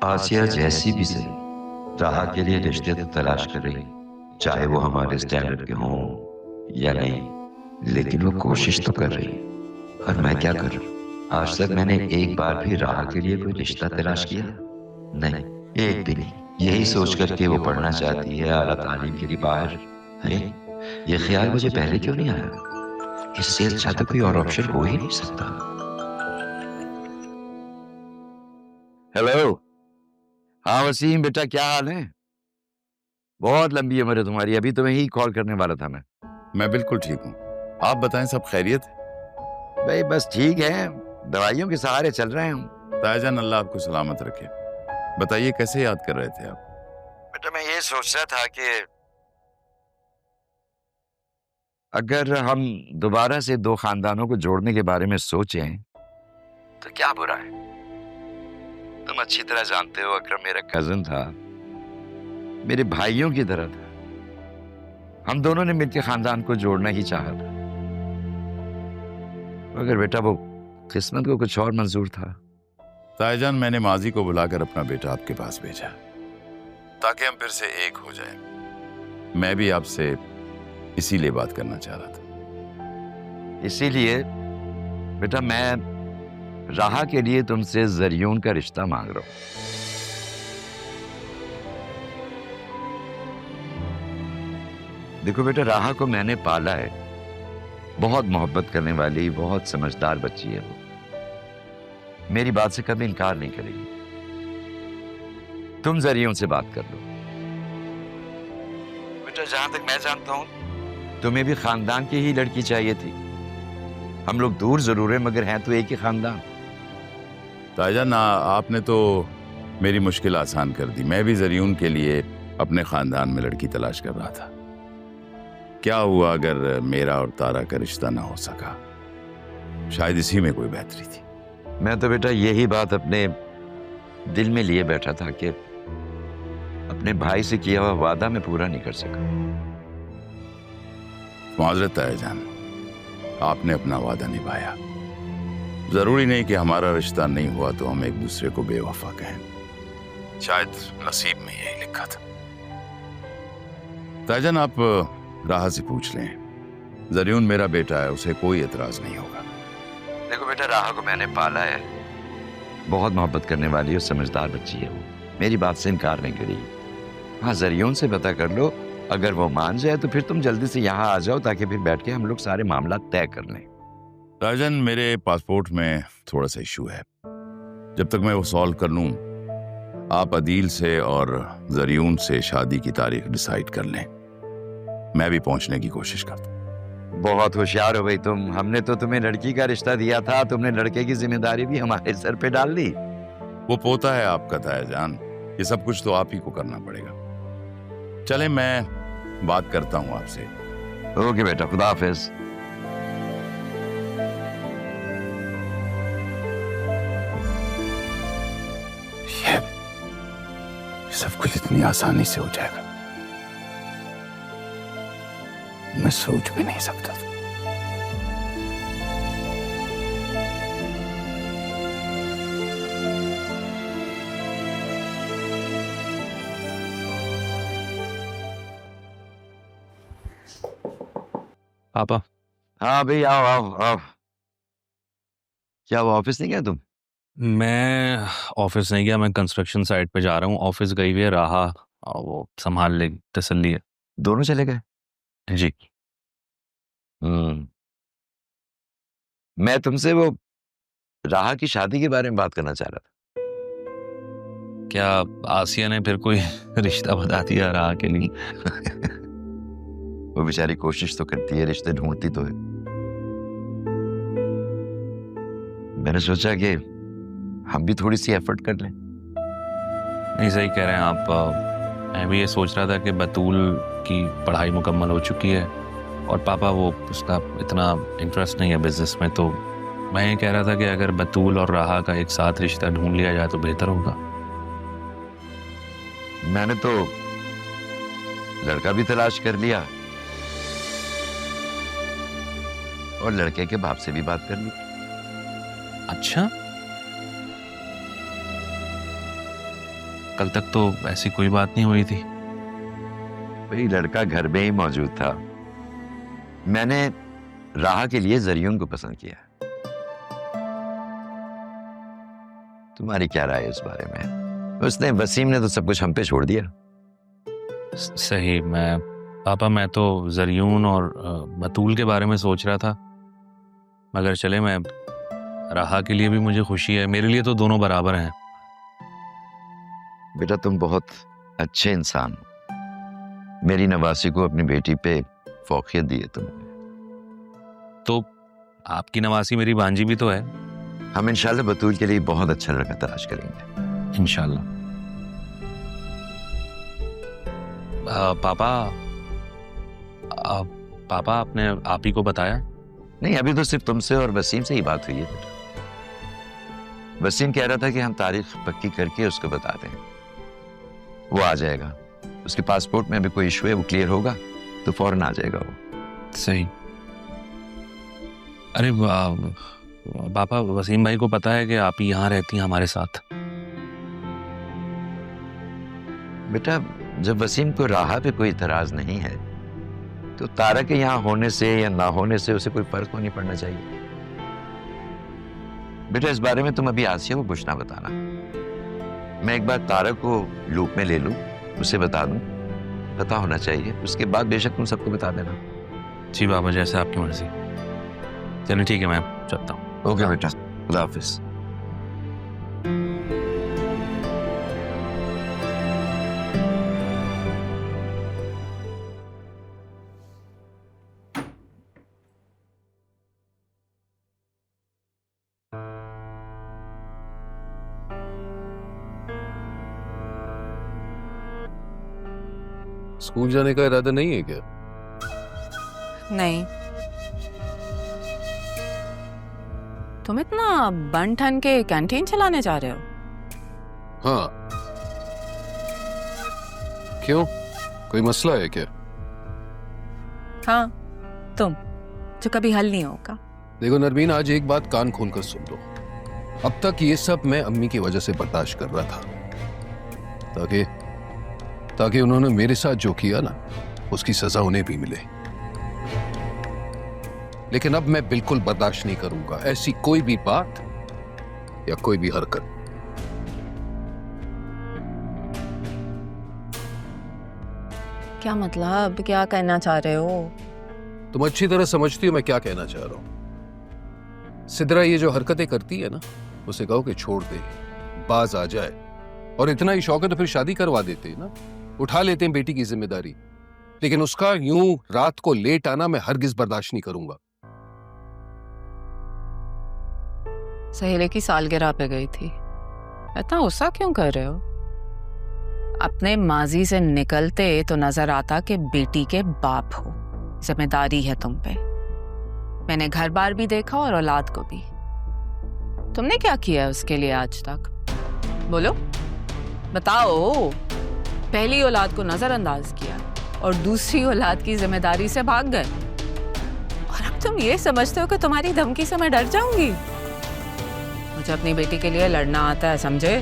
आसिया जैसी भी सही, राह के लिए रिश्ते तो तलाश कर रही, चाहे वो हमारे स्टैंडर्ड के हों या नहीं, लेकिन वो कोशिश तो कर रही। और मैं क्या करूं? आज तक मैंने एक बार भी राह के लिए कोई रिश्ता तलाश किया नहीं, एक भी नहीं। यही सोच कर के वो पढ़ना चाहती है आला तालीम के लिए बाहर। अरे, ये ख्याल मुझे पहले क्यों नहीं आया? इससे अच्छा तो कोई और ऑप्शन हो ही नहीं सकता। हेलो। हाँ वसीम बेटा, क्या हाल है? बहुत लंबी उम्र है तुम्हारी, अभी तुम्हें ही कॉल करने वाला था मैं। मैं बिल्कुल ठीक हूँ। आप बताएं, सब खैरियत है? भाई बस ठीक है, दवाइयों के सहारे चल रहे हैं हम। ताईजान, अल्लाह आपको सलामत रखे। बताइए, कैसे याद कर रहे थे आप? बेटा मैं ये सोच रहा था कि अगर हम दोबारा से दो खानदानों को जोड़ने के बारे में सोचें तो क्या बुरा है? तुम अच्छी तरह जानते हो अकरम मेरा कजिन था, मेरे भाइयों की तरह था। हम दोनों ने मिलकर खानदान को जोड़ना ही चाहा था, मगर बेटा वो किस्मत को कुछ और मंजूर था। ताईजान, मैंने माजी को बुलाकर अपना बेटा आपके पास भेजा ताकि हम फिर से एक हो जाएं। मैं भी आपसे इसीलिए बात करना चाह रहा था। इसीलिए बेटा मैं राह के लिए तुमसे जरियून का रिश्ता मांग रहा हूं। देखो बेटा, राह को मैंने पाला है, बहुत मोहब्बत करने वाली, बहुत समझदार बच्ची है वो। मेरी बात से कभी इनकार नहीं करेगी। तुम जरियून से बात कर लो। बेटा जहां तक मैं जानता हूं तुम्हें भी खानदान की ही लड़की चाहिए थी। हम लोग दूर जरूर हैं मगर हैं तो एक ही खानदान। ताईजान, आपने तो मेरी मुश्किल आसान कर दी। मैं भी जरियून के लिए अपने खानदान में लड़की तलाश कर रहा था। क्या हुआ अगर मेरा और तारा का रिश्ता ना हो सका? शायद इसी में कोई बेहतरी थी। मैं तो बेटा यही बात अपने दिल में लिए बैठा था कि अपने भाई से किया हुआ वादा मैं पूरा नहीं कर सका। माजरत है जान, आपने अपना वादा निभाया। जरूरी नहीं कि हमारा रिश्ता नहीं हुआ तो हम एक दूसरे को बेवफा कहें। शायद नसीब में यही लिखा था। ताईजान, आप राह से पूछ लें। जरियून मेरा बेटा है, उसे कोई एतराज नहीं होगा। देखो बेटा, राह को मैंने पाला है, बहुत मोहब्बत करने वाली और समझदार बच्ची है वो। मेरी बात से इनकार नहीं करेगी। हाँ, जरियून से पता कर लो, अगर वो मान जाए तो फिर तुम जल्दी से यहाँ आ जाओ ताकि फिर बैठ के हम लोग सारे मामला तय कर लें। राजन, मेरे पासपोर्ट में थोड़ा सा इशू है। जब तक मैं वो सॉल्व कर लूं, आप अदील से और जरियून से शादी की तारीख डिसाइड कर लें। मैं भी पहुंचने की कोशिश करता हूं। बहुत होशियार हो भाई तुम। हमने तो तुम्हें लड़की का रिश्ता दिया था, तुमने लड़के की जिम्मेदारी भी हमारे सर पे डाल दी। वो पोता है आपका ताईजान, ये सब कुछ तो आप ही को करना पड़ेगा। चले, मैं बात करता हूं आपसे। ओके बेटा, खुदा हाफिज। ये सब कुछ इतनी आसानी से हो जाएगा, मैं सोच भी नहीं सकता था। पापा, हाँ भाई, आओ आओ आओ। क्या वो ऑफिस नहीं गया तुम? मैं ऑफिस नहीं गया, मैं कंस्ट्रक्शन साइट पे जा रहा हूँ। ऑफिस गई हुई है राहा, और वो संभाल ले, तसल्ली है। दोनों चले गए? जी। हम्म। मैं तुमसे वो राह की शादी के बारे में बात करना चाह रहा था। क्या आसिया ने फिर कोई रिश्ता बता दिया राहा के लिए? वो बेचारी कोशिश तो करती है, रिश्ते ढूंढती तो है। मैंने सोचा कि हम भी थोड़ी सी एफर्ट कर लें। नहीं, सही कह रहे हैं आप। मैं भी ये सोच रहा था कि बतूल की पढ़ाई मुकम्मल हो चुकी है और पापा वो उसका इतना इंटरेस्ट नहीं है बिजनेस में, तो मैं ये कह रहा था कि अगर बतूल और राहा का एक साथ रिश्ता ढूंढ लिया जाए तो बेहतर होगा। मैंने तो लड़का भी तलाश कर लिया और लड़के के बाप से भी बात कर ली। अच्छा, कल तक तो ऐसी कोई बात नहीं हुई थी। वही लड़का घर में ही मौजूद था। मैंने राहा के लिए जरियून को पसंद किया। तुम्हारी क्या राय है इस बारे में? उसने, वसीम ने तो सब कुछ हम पे छोड़ दिया। सही। मैं तो जरियून और बतूल के बारे में सोच रहा था, मगर चले, मैं राहा के लिए भी मुझे खुशी है, मेरे लिए तो दोनों बराबर हैं। बेटा तुम बहुत अच्छे इंसान हो। मेरी नवासी को अपनी बेटी पे फौकियत दी है तुमने। तो आपकी नवासी मेरी भांजी भी तो है। हम इंशाल्लाह बतूल के लिए बहुत अच्छा लड़का तलाश करेंगे। इंशाल्लाह। पापा आपने आप ही को बताया? नहीं, अभी तो सिर्फ तुमसे और वसीम से ही बात हुई है बेटा। वसीम कह रहा था कि हम तारीख पक्की करके उसको बता दें। वो आ जाएगा। उसके पासपोर्ट में अभी कोई इशू है, वो क्लियर होगा तो फौरन आ जाएगा वो। सही। अरे पापा, वसीम भाई को पता है कि आप ही यहाँ रहती हैं हमारे साथ? बेटा जब वसीम को राहा पे कोई इतराज नहीं है तो तारा के यहाँ होने से या ना होने से उसे कोई फर्क नहीं पड़ना चाहिए। बेटा इस बारे में तुम अभी आसिया को कुछ ना बताना। मैं एक बार तारा को लूप में ले लूं, उसे बता दूं, पता होना चाहिए। उसके बाद बेशक तुम सबको बता देना। जी बाबा, जैसे आपकी मर्जी। चलिए ठीक है, मैं चलता हूँ। ओके बेटा, खुदा हाफिज। स्कूल जाने का इरादा नहीं है क्या? नहीं। तुम इतना बन ठन के कैंटीन चलाने जा रहे हो? हाँ। क्यों, कोई मसला है क्या? हाँ, तुम जो कभी हल नहीं होगा। देखो नरमीन, आज एक बात कान खोल कर सुन लो। अब तक ये सब मैं अम्मी की वजह से बर्दाश्त कर रहा था, ताकि उन्होंने मेरे साथ जो किया ना, उसकी सजा उन्हें भी मिले। लेकिन अब मैं बिल्कुल बर्दाश्त नहीं करूंगा ऐसी कोई भी बात या कोई भी हरकत। क्या मतलब, क्या कहना चाह रहे हो? तुम अच्छी तरह समझती हो मैं क्या कहना चाह रहा हूं। सिद्रा ये जो हरकतें करती है ना, उसे कहो कि छोड़ दे, बाज आ जाए। और इतना ही शौक है तो फिर शादी करवा देते हैं ना, उठा लेते हैं बेटी की जिम्मेदारी। लेकिन उसका यूं रात को लेट आना मैं हरगिज बर्दाश्त नहीं करूंगा। सहेली की सालगिरह पे गई थी, इतना गुस्सा क्यों कर रहे हो? अपने माजी से निकलते तो नजर आता कि बेटी के बाप हो, जिम्मेदारी है तुम पे। मैंने घर बार भी देखा और औलाद को भी। तुमने क्या किया है उसके लिए आज तक? बोलो, बताओ। पहली औलाद को नजरअंदाज किया और दूसरी औलाद की जिम्मेदारी से भाग गए, और अब तुम ये समझते हो कि तुम्हारी धमकी से मैं डर जाऊंगी? मुझे अपनी बेटी के लिए लड़ना आता है, समझे?